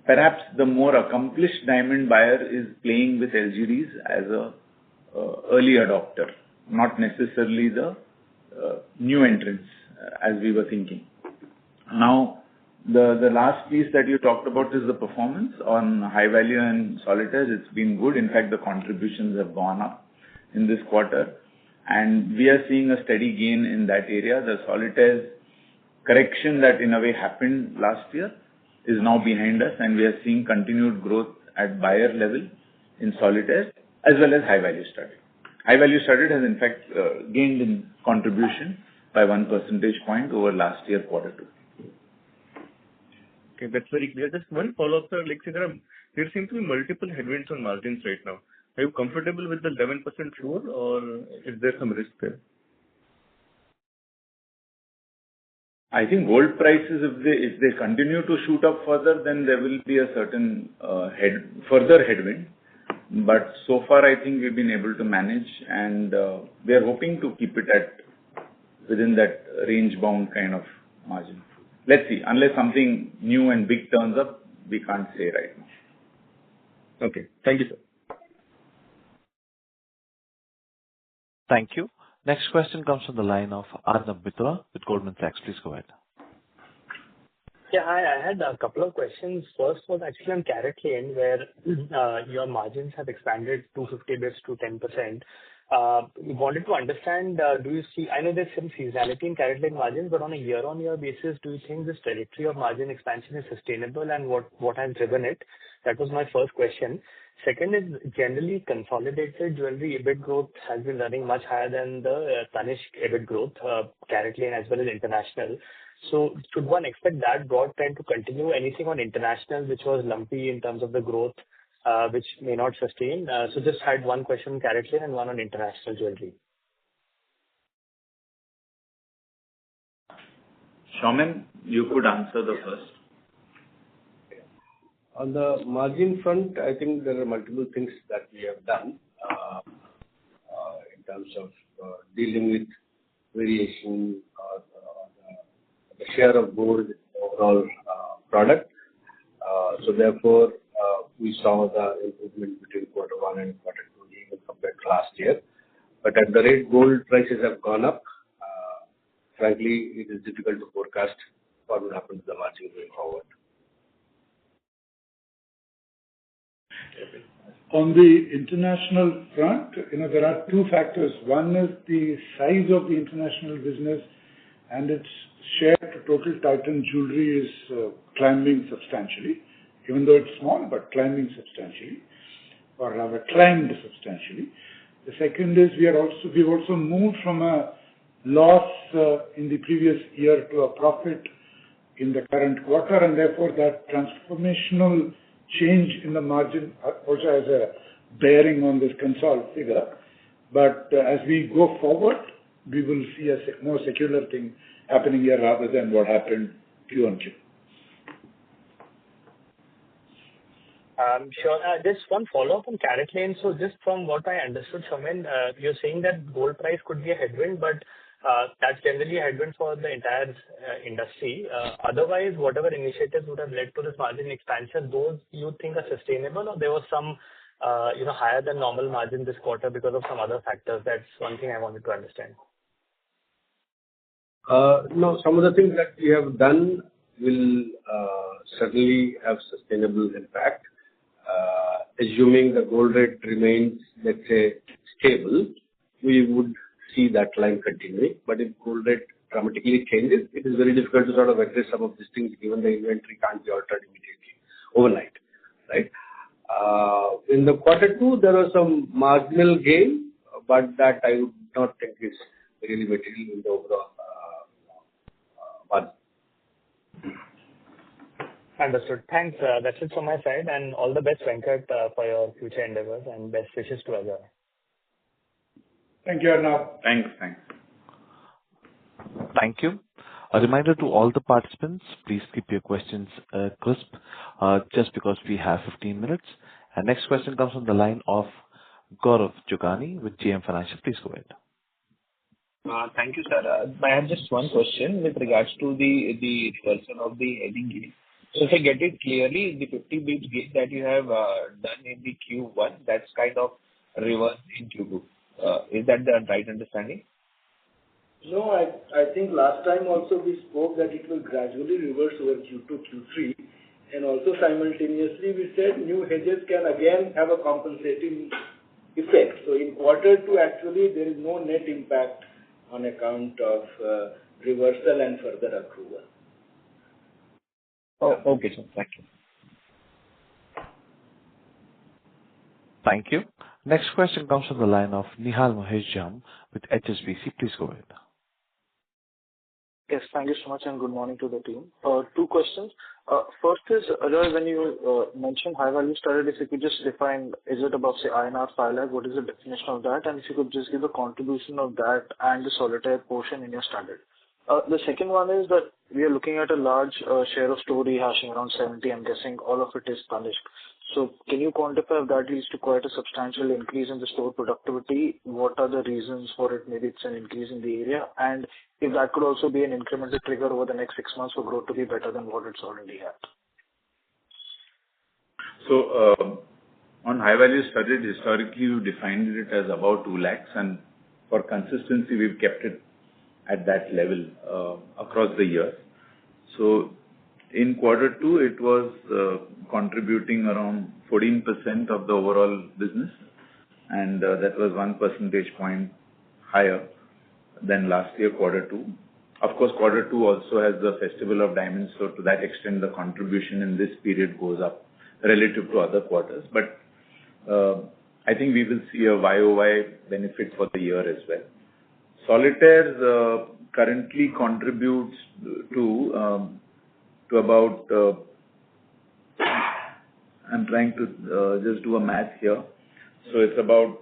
perhaps the more accomplished diamond buyer is playing with LGDs as a early adopter, not necessarily the new entrants as we were thinking. Now, the last piece that you talked about is the performance on high value and solitaires. It's been good. In fact, the contributions have gone up in this quarter, and we are seeing a steady gain in that area. The solitaires correction that in a way happened last year is now behind us, and we are seeing continued growth at buyer level in solitaires as well as high value studded. High value studded has in fact gained in contribution by 1 percentage point over last year quarter 2. Okay, that's very clear. Just one follow-up, sir. Like, there seem to be multiple headwinds on margins right now. Are you comfortable with the 11% floor, or is there some risk there? I think gold prices, if they continue to shoot up further, then there will be a certain further headwind. But so far, I think we've been able to manage, and we are hoping to keep it within that range-bound kind of margin. Let's see. Unless something new and big turns up, we can't say right now. Okay. Thank you, sir. Thank you. Next question comes from the line of Arnab Mitra with Goldman Sachs. Please go ahead. Yeah, hi. I had a couple of questions. First was actually on CaratLane, where your margins have expanded 250 bits to 10%. We wanted to understand, do you see, I know there's some seasonality in CaratLane margins, but on a year-on-year basis, do you think this trajectory of margin expansion is sustainable, and what has driven it? That was my first question. Second is, generally consolidated jewelry EBIT growth has been running much higher than the Tanishq EBIT growth, CaratLane as well as international. So should one expect that broad trend to continue? Anything on international which was lumpy in terms of the growth, which may not sustain? So just had one question on CaratLane and one on international jewelry. Saumen, you could answer the first. On the margin front, I think there are multiple things that we have done in terms of dealing with variation or the share of gold in the overall product. So therefore, we saw the improvement between quarter 1 and quarter 2 even compared to last year. But at the rate gold prices have gone up, frankly, it is difficult to forecast what will happen to the margin going forward. On the international front, there are two factors. One is the size of the international business, and its share to total Titan jewelry is climbing substantially, even though it's small, but climbing substantially, or rather climbed substantially. The second is we've also moved from a loss in the previous year to a profit in the current quarter, and therefore that transformational change in the margin also has a bearing on this consolidated figure. But as we go forward, we will see a more secular thing happening here rather than what happened Q on Q. Sure. Just one follow-up on CaratLane. So just from what I understood, Saumen, you're saying that gold price could be a headwind, but that's generally a headwind for the entire industry. Otherwise, whatever initiatives would have led to this margin expansion, those you think are sustainable, or there was some higher than normal margin this quarter because of some other factors? That's one thing I wanted to understand. No, some of the things that we have done will certainly have sustainable impact. Assuming the gold rate remains, let's say, stable, we would see that line continuing. But if gold rate dramatically changes, it is very difficult to sort of address some of these things, given the inventory can't be altered immediately overnight, right? In the quarter 2, there was some marginal gain, but that I would not think is really material in the overall margin. Understood. Thanks. That's it from my side, and all the best, Venkat, for your future endeavors, and best wishes to Ajoy. Thank you, Arnab. Thanks. Thank you. A reminder to all the participants, please keep your questions crisp, just because we have 15 minutes. And next question comes from the line of Gaurav Jogani with JM Financial. Please go ahead. Thank you, sir. I have just one question with regards to the reversal of the hedging gain. So if I get it clearly, the 50 basis gain that you have done in the Q1, that's kind of reversed in Q2. Is that the right understanding? No, I think last time also we spoke that it will gradually reverse over Q2, Q3, and also simultaneously we said new hedges can again have a compensating effect. So in quarter two, actually, there is no net impact on account of reversal and further accrual. Oh, okay, sir. Thank you. Thank you. Next question comes from the line of Nihal Mahesh Jham with HSBC. Please go ahead. Yes, thank you so much, and good morning to the team. Two questions. First is, Ajoy, when you mentioned high value studded, if you could just define, is it above, say, INR 5 lakh? What is the definition of that? And if you could just give the contribution of that and the solitaire portion in your studded. The second one is that we are looking at a large share of store rehashing, around 70. I'm guessing all of it is Tanishq. So can you quantify if that leads to quite a substantial increase in the store productivity? What are the reasons for it? Maybe it's an increase in the area. And if that could also be an incremental trigger over the next 6 months for growth to be better than what it's already at. So, on high value studded, historically, we defined it as about 2 lakhs, and for consistency, we've kept it at that level across the year. So, in quarter two, it was contributing around 14% of the overall business, and that was 1 percentage point higher than last year, quarter two. Of course, quarter two also has the Festival of Diamonds, so to that extent, the contribution in this period goes up relative to other quarters. But I think we will see a YOY benefit for the year as well. Solitaires currently contributes to about, I'm trying to just do a math here. So it's about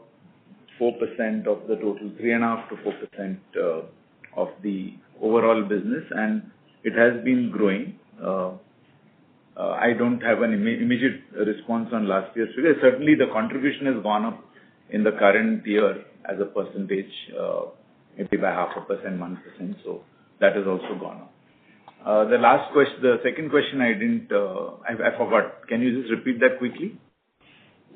4% of the total, 3.5 to 4% of the overall business, and it has been growing. I don't have an immediate response on last year's figure. Certainly, the contribution has gone up in the current year as a percentage, maybe by 0.5%, 1%. So that has also gone up. The second question I forgot. Can you just repeat that quickly?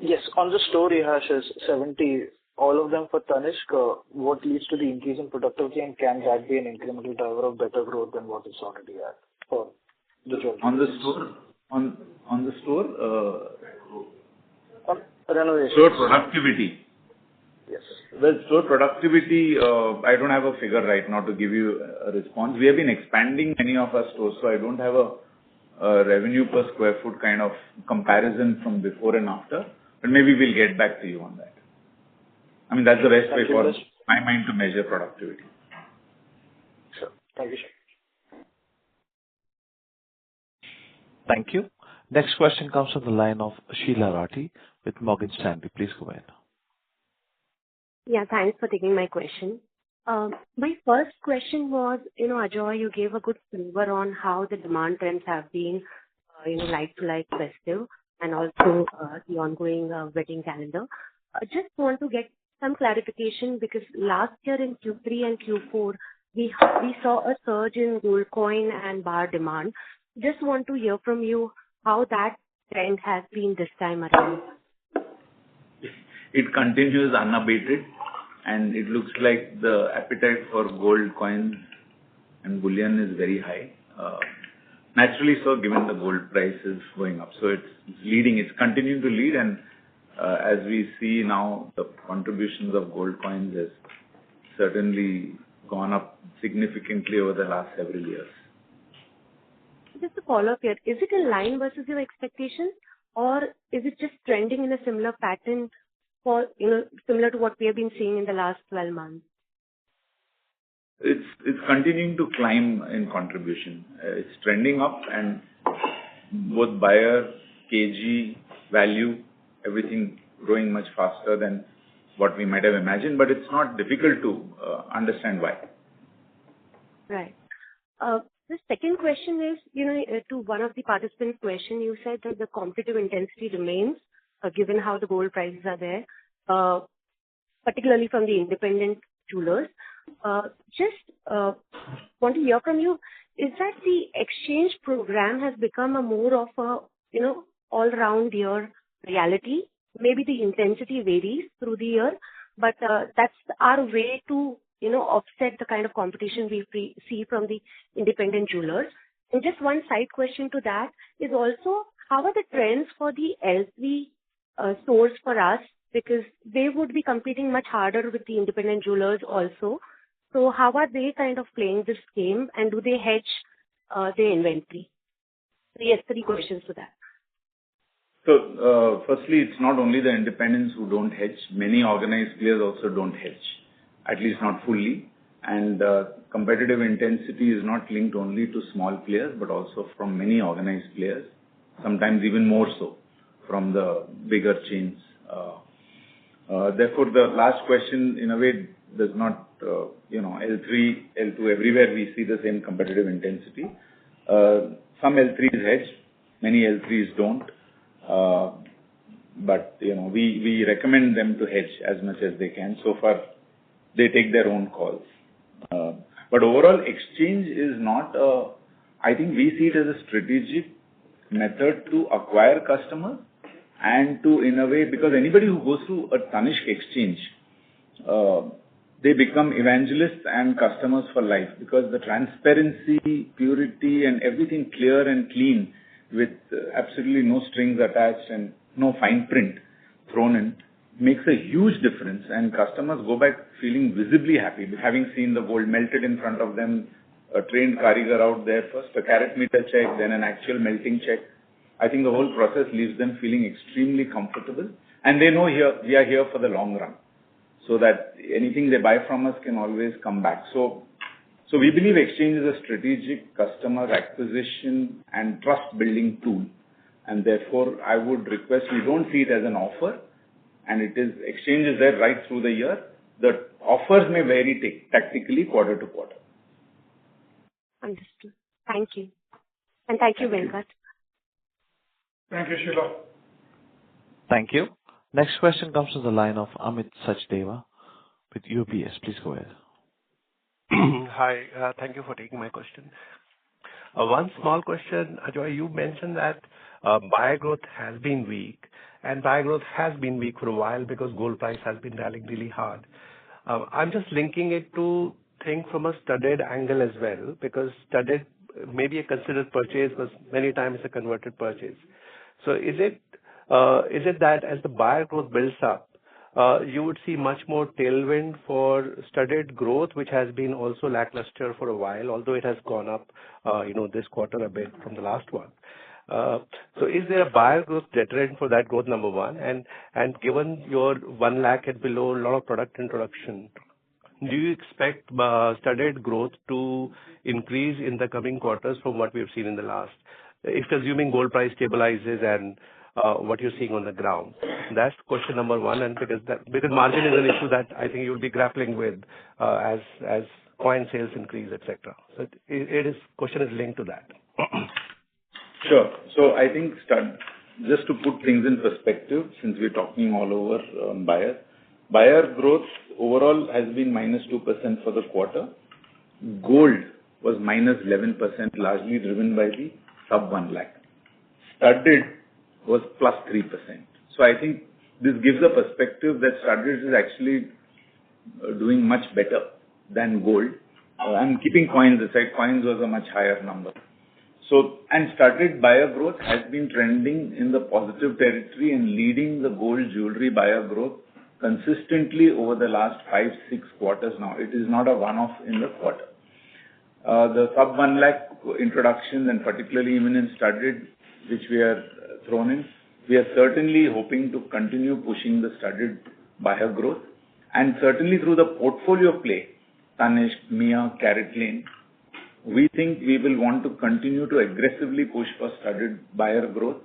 Yes. On the store rehashes, 70, all of them for Tanishq, what leads to the increase in productivity, and can that be an incremental driver of better growth than what it's already at for the jewelry? On the store, renovation. Store productivity. Yes. Well, store productivity, I don't have a figure right now to give you a response. We have been expanding many of our stores, so I don't have a revenue per square foot kind of comparison from before and after, but maybe we'll get back to you on that. I mean, that's the best way for my mind to measure productivity. Sure. Thank you, sir. Thank you. Next question comes from the line of Sheela Rathi with Morgan Stanley. Please go ahead. Yeah, thanks for taking my question. My first question was, Ajoy, you gave a good flavor on how the demand trends have been, like festive and also the ongoing wedding calendar. I just want to get some clarification because last year in Q3 and Q4, we saw a surge in gold coin and bar demand. Just want to hear from you how that trend has been this time around. It continues unabated, and it looks like the appetite for gold coins and bullion is very high. Naturally so, given the gold price is going up. So it's leading, it's continuing to lead, and as we see now, the contributions of gold coins has certainly gone up significantly over the last several years. Just to follow up here, is it in line versus your expectations, or is it just trending in a similar pattern for, similar to what we have been seeing in the last 12 months? It's continuing to climb in contribution. It's trending up, and both buyer, kg, value, everything growing much faster than what we might have imagined, but it's not difficult to understand why. Right. The second question is, to one of the participants' question, you said that the competitive intensity remains, given how the gold prices are there, particularly from the independent jewelers. Just want to hear from you, is that the exchange program has become a more of a, all-round year reality? Maybe the intensity varies through the year, but that's our way to, offset the kind of competition we see from the independent jewelers. And just one side question to that is also, how are the trends for the L3 stores for us? Because they would be competing much harder with the independent jewelers also. So how are they kind of playing this game, and do they hedge their inventory? So yes, 3 questions to that. So, firstly, it's not only the independents who don't hedge. Many organized players also don't hedge, at least not fully. And competitive intensity is not linked only to small players, but also from many organized players, sometimes even more so from the bigger chains. Therefore, the last question, in a way, does not, L3, L2, everywhere we see the same competitive intensity. Some L3s hedge, many L3s don't. But, we recommend them to hedge as much as they can. So far, they take their own calls. But overall, exchange is not I think we see it as a strategic method to acquire customers and to, in a way, because anybody who goes through a Tanishq exchange, they become evangelists and customers for life, because the transparency, purity, and everything clear and clean with absolutely no strings attached and no fine print thrown in makes a huge difference, and customers go back feeling visibly happy, having seen the gold melted in front of them, a trained karigar out there, first a carat meter check, then an actual melting check. I think the whole process leaves them feeling extremely comfortable, and they know we are here for the long run, so that anything they buy from us can always come back. So we believe exchange is a strategic customer acquisition and trust building tool, and therefore I would request we don't see it as an offer, and exchange is there right through the year. The offers may vary tactically quarter to quarter. Understood. Thank you. And thank you, Venkat. Thank you, Sheila. Thank you. Next question comes from the line of Amit Sachdeva with UBS. Please go ahead. Hi. Thank you for taking my question. One small question. Ajoy, you mentioned that buyer growth has been weak, and buyer growth has been weak for a while because gold price has been rallying really hard. I'm just linking it to think from a studded angle as well, because studded may be a considered purchase, but many times a converted purchase. So is it that as the buyer growth builds up, you would see much more tailwind for studded growth, which has been also lackluster for a while, although it has gone up, this quarter a bit from the last one. So is there a buyer growth deterrent for that growth, number one? And given your 1 lakh and below, a lot of product introduction, do you expect studded growth to increase in the coming quarters from what we've seen in the last, if assuming gold price stabilizes and what you're seeing on the ground? That's question number one, and because margin is an issue that I think you'll be grappling with as coin sales increase, etc. So question is linked to that. Sure. So I think just to put things in perspective, since we're talking all over buyer growth overall has been -2% for the quarter. Gold was -11%, largely driven by the sub 1 lakh. Studded was +3%. So I think this gives a perspective that studded is actually doing much better than gold. I'm keeping coins aside. Coins was a much higher number. And studded buyer growth has been trending in the positive territory and leading the gold jewelry buyer growth consistently over the last 5-6 quarters now. It is not a one-off in the quarter. The sub 1 lakh introductions, and particularly even in studded, which we are thrown in, we are certainly hoping to continue pushing the studded buyer growth, and certainly through the portfolio play, Tanishq, Mia, CaratLane, we think we will want to continue to aggressively push for studded buyer growth,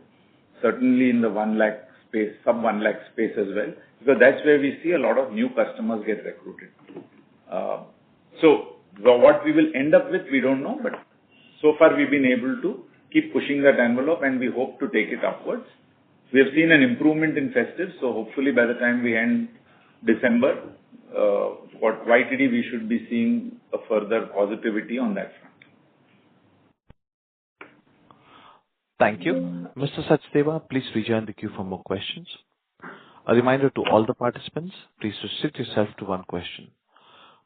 certainly in the 1 lakh space, sub 1 lakh space as well, because that's where we see a lot of new customers get recruited. So What we will end up with, we don't know, but so far we've been able to keep pushing that envelope, and we hope to take it upwards. We have seen an improvement in festive, so hopefully by the time we end December, what YTD we should be seeing a further positivity on that front. Thank you. Mr. Sachdeva, please rejoin the queue for more questions. A reminder to all the participants, please restrict yourself to one question.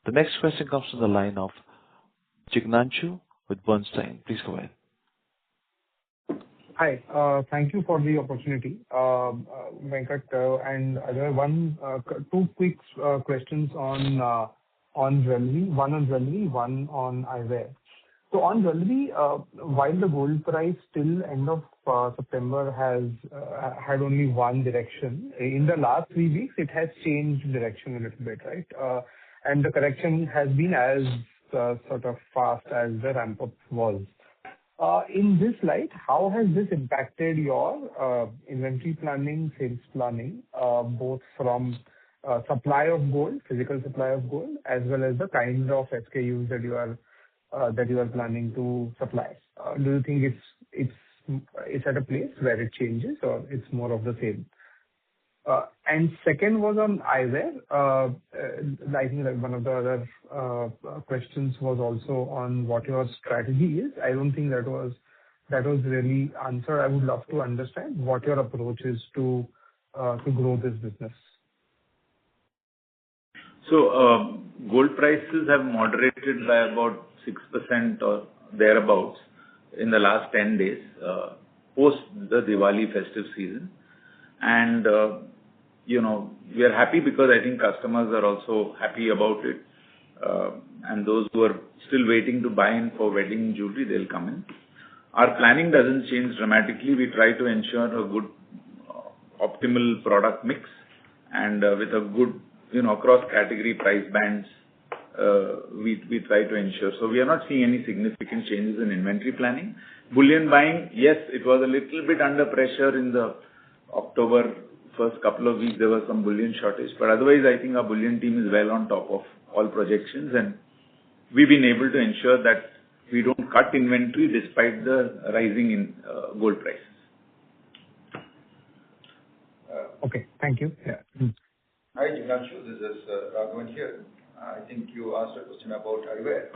The next question comes from the line of Jignanshu with Bernstein. Please go ahead. Hi. Thank you for the opportunity. Venkat and Ajoy, two quick questions on jewelry. One on jewelry, one on eyewear. So on jewelry, while the gold price till end of September had only one direction, in the last 3 weeks, it has changed direction a little bit, right? And the correction has been as sort of fast as the ramp-up was. In this light, how has this impacted your inventory planning, sales planning, both from supply of gold, physical supply of gold, as well as the kind of SKUs that you are planning to supply? Do you think it's at a place where it changes or it's more of the same? And second was on eyewear. I think that one of the other questions was also on what your strategy is. I don't think that was really answered. I would love to understand what your approach is to grow this business. So, gold prices have moderated by about 6% or thereabouts in the last 10 days, post the Diwali festive season. And, we are happy because I think customers are also happy about it. And those who are still waiting to buy in for wedding jewelry, they'll come in. Our planning doesn't change dramatically. We try to ensure a good, optimal product mix and with a good, across category price bands, we try to ensure. So we are not seeing any significant changes in inventory planning. Bullion buying, yes, it was a little bit under pressure in the October first couple of weeks. There was some bullion shortage, but otherwise I think our bullion team is well on top of all projections, and we've been able to ensure that we don't cut inventory despite the rising in gold prices. Okay, thank you. Yeah. Hi, Jignanshu. This is Raghavan here. I think you asked a question about eyewear.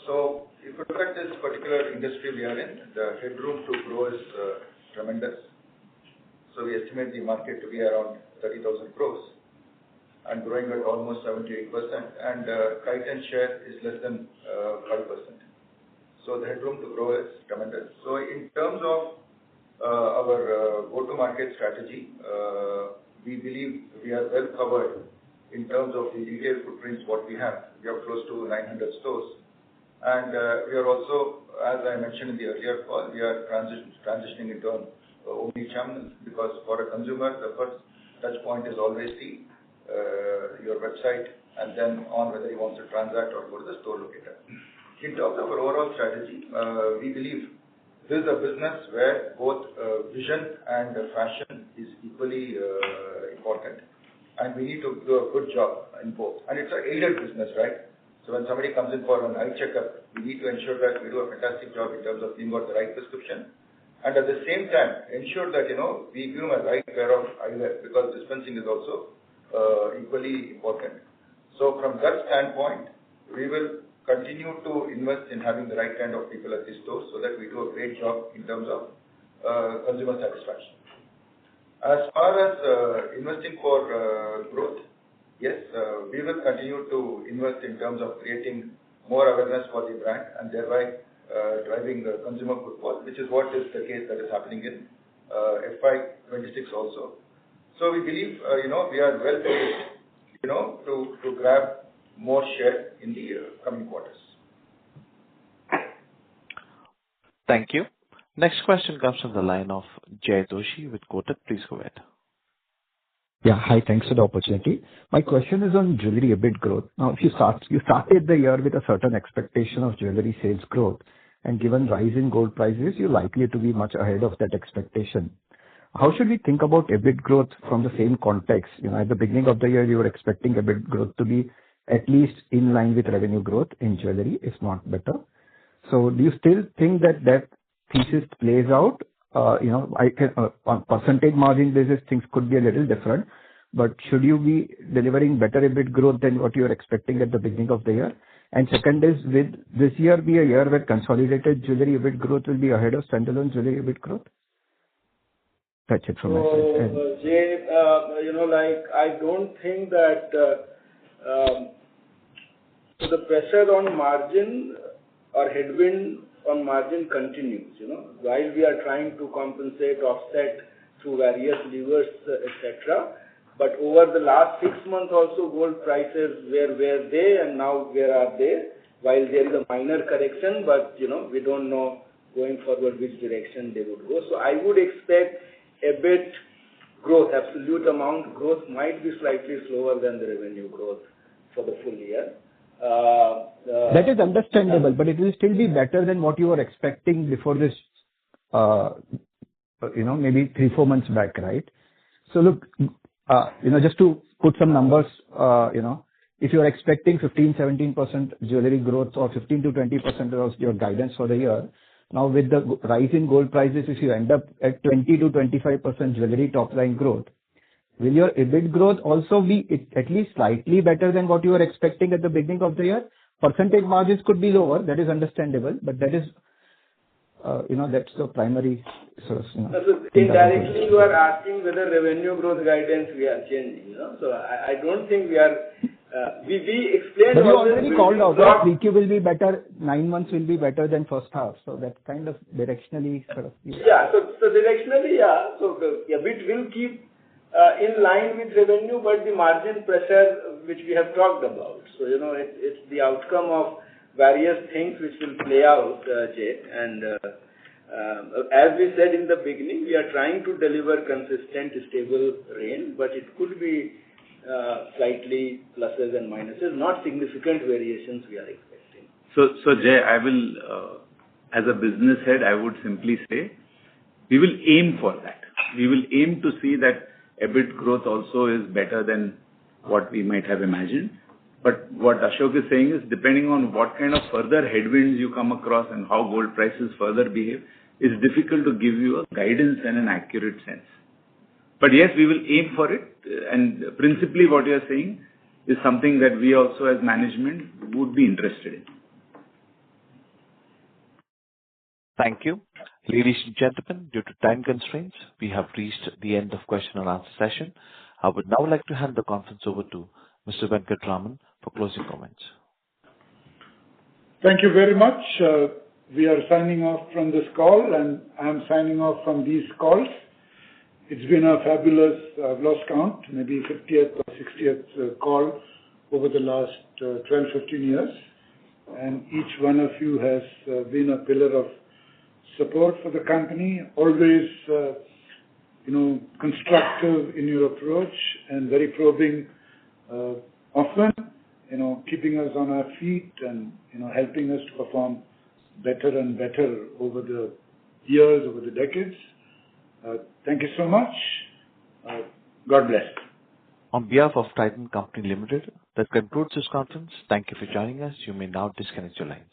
So, if you look at this particular industry we are in, the headroom to grow is tremendous. So, we estimate the market to be around 30,000 crores and growing at almost 78%, and Titan share is less than 5%. So, the headroom to grow is tremendous. So, in terms of our go-to-market strategy, we believe we are well covered in terms of the retail footprints what we have. We have close to 900 stores. And we are also, as I mentioned in the earlier call, we are transitioning into an omni-channel, because for a consumer, the first touch point is always your website, and then on whether he wants to transact or go to the store locator. In terms of our overall strategy, we believe this is a business where both vision and fashion is equally important, and we need to do a good job in both. And it's an aided business, right? So when somebody comes in for an eye checkup, we need to ensure that we do a fantastic job in terms of giving out the right prescription, and at the same time ensure that we give them a right pair of eyewear, because dispensing is also equally important. So from that standpoint, we will continue to invest in having the right kind of people at these stores so that we do a great job in terms of consumer satisfaction. As far as investing for growth, yes, we will continue to invest in terms of creating more awareness for the brand and thereby driving consumer footfall, which is what is the case that is happening in FY26 also. So we believe, we are well placed, to grab more share in the coming quarters. Thank you. Next question comes from the line of Jay Doshi with Kotak. Please go ahead. Yeah, hi. Thanks for the opportunity. My question is on jewelry EBIT growth. Now, if you started the year with a certain expectation of jewelry sales growth, and given rising gold prices, you're likely to be much ahead of that expectation. How should we think about EBIT growth from the same context? At the beginning of the year, you were expecting EBIT growth to be at least in line with revenue growth in jewelry, if not better. So do you still think that thesis plays out? On percentage margin basis, things could be a little different, but should you be delivering better EBIT growth than what you were expecting at the beginning of the year? And second is, will this year be a year where consolidated jewelry EBIT growth will be ahead of standalone jewelry EBIT growth? That's it from my side. Jay, I don't think that the pressure on margin or headwind on margin continues, while we are trying to compensate, offset through various levers, etc. But over the last 6 months also, gold prices were they and now where are they? While there is a minor correction, but we don't know going forward which direction they would go. So I would expect EBIT growth, absolute amount growth might be slightly slower than the revenue growth for the full year. That is understandable, but it will still be better than what you were expecting before this, maybe 3-4 months back, right? So look, just to put some numbers, if you're expecting 15-17% jewelry growth or 15-20% was your guidance for the year, now with the rise in gold prices, if you end up at 20-25% jewelry top line growth, will your EBIT growth also be at least slightly better than what you were expecting at the beginning of the year? Percentage margins could be lower, that is understandable, but that is, that's the primary source. So indirectly, you are asking whether revenue growth guidance we are changing. So I don't think we are. We explained. But you already called out that 3Q will be better, 9 months will be better than first half. So that kind of directionally sort of. Yeah. So directionally, yeah. So the EBIT will keep in line with revenue, but the margin pressure which we have talked about. So it's the outcome of various things which will play out, Jay. And as we said in the beginning, we are trying to deliver consistent, stable range, but it could be slightly pluses and minuses, not significant variations we are expecting. So Jay, I will, as a business head, I would simply say, we will aim for that. We will aim to see that EBIT growth also is better than what we might have imagined. But what Ashok is saying is, depending on what kind of further headwinds you come across and how gold prices further behave, it's difficult to give you a guidance and an accurate sense. But yes, we will aim for it. And principally what you are saying is something that we also as management would be interested in. Thank you. Ladies and gentlemen, due to time constraints, we have reached the end of question and answer session. I would now like to hand the conference over to Mr. Venkatraman for closing comments. Thank you very much. We are signing off from this call, and I am signing off from these calls. It's been a fabulous, I've lost count, maybe 50th or 60th call over the last 12-15 years. And each one of you has been a pillar of support for the company, always, constructive in your approach and very probing, often, keeping us on our feet and, helping us to perform better and better over the years, over the decades. Thank you so much. God bless. On behalf of Titan Company Limited, that concludes this conference. Thank you for joining us. You may now disconnect your lines.